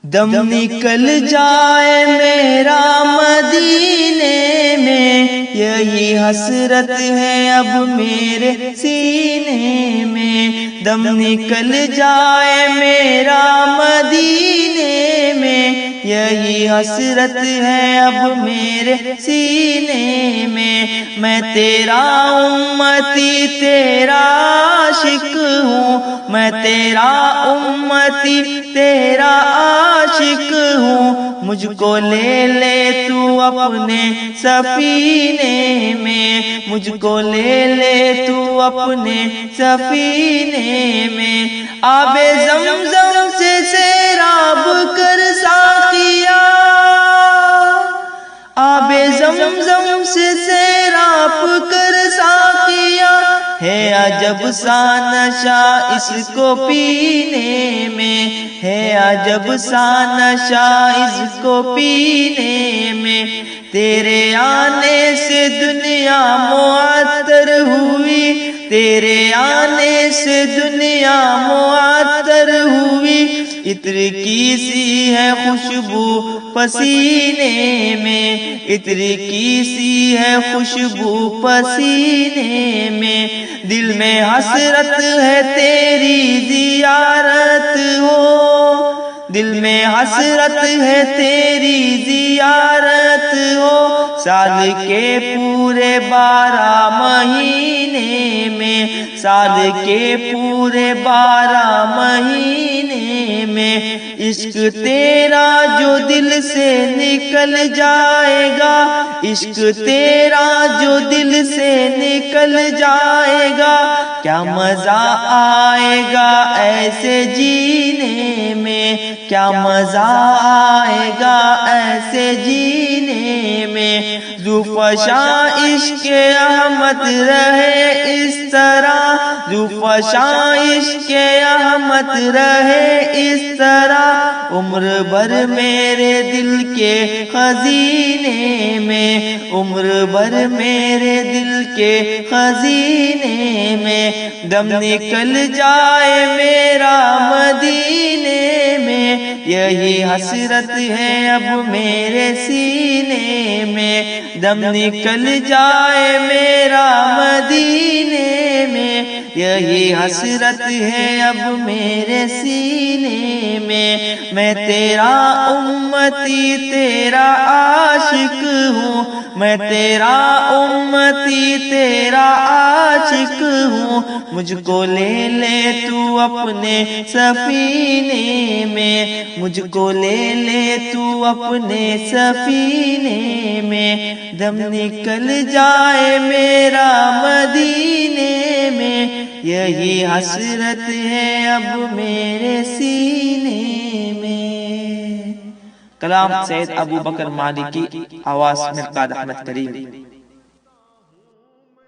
دم نکل جائے میرا مدینے میں، یہی حسرت ہے اب میرے سینے میں۔ دم نکل جائے میرا مدینے میں، یہی حسرت ہے اب میرے سینے میں۔ میں تیرا امتی تیرا عاشق ہوں، میں تیرا امتی تیرا عاشق ہوں، مجھ کو لے لے تو اپنے سفینے میں، مجھ کو لے لے تو اپنے سفینے میں۔ آب زمزم سے سیراب کر ساقیا، آب زمزم سے سیراب کر ساقیا، ہے عجب سا نشہ اس کو پینے میں، ہے عجب سا نشہ اس کو پینے میں۔ تیرے آنے سے دنیا معطر ہوئی، تیرے آنے سے دنیا معطر ہوئی، عطر کی سی ہے خوشبو پسینے میں، عطر کی سی ہے خوشبو پسینے میں۔ دل میں حسرت ہے تیری زیارت ہو، دل میں حسرت ہے تیری زیارت ہو، سال کے پورے 12 مہینے میں، سال کے پورے 12 مہینے میں۔ عشق تیرا جو دل سے نکل جائے گا، عشق تیرا جو دل سے نکل جائے گا، کیا مزہ آئے گا ایسے جینے میں، کیا مزہ آئے گا ایسے جینے میں۔ ذوفشاں عشق احمد رہے اس طرح، ذوفشاں عشق احمد رہے اس طرح، عمر بھر میرے دل کے خزینے میں، عمر بھر میرے دل کے خزینے میں۔ دم نکل جائے میرا مدینے میں، یہی حسرت ہے اب میرے سینے میں۔ دم نکل جائے میرا مدینے میں، یہی حسرت ہے اب میرے سینے میں۔ میں تیرا امتی تیرا عاشق ہوں، میں تیرا امتی تیرا عاشق ہوں، مجھ کو لے لے تو اپنے سفینے میں، مجھ کو لے لے تو اپنے سفینے میں۔ دم نکل جائے میرا مدینے میں، یہی حسرت ہے اب میرے سینے میں۔ کلام سید ابو بکر مالکی، آواز مرقاد احمد کریم۔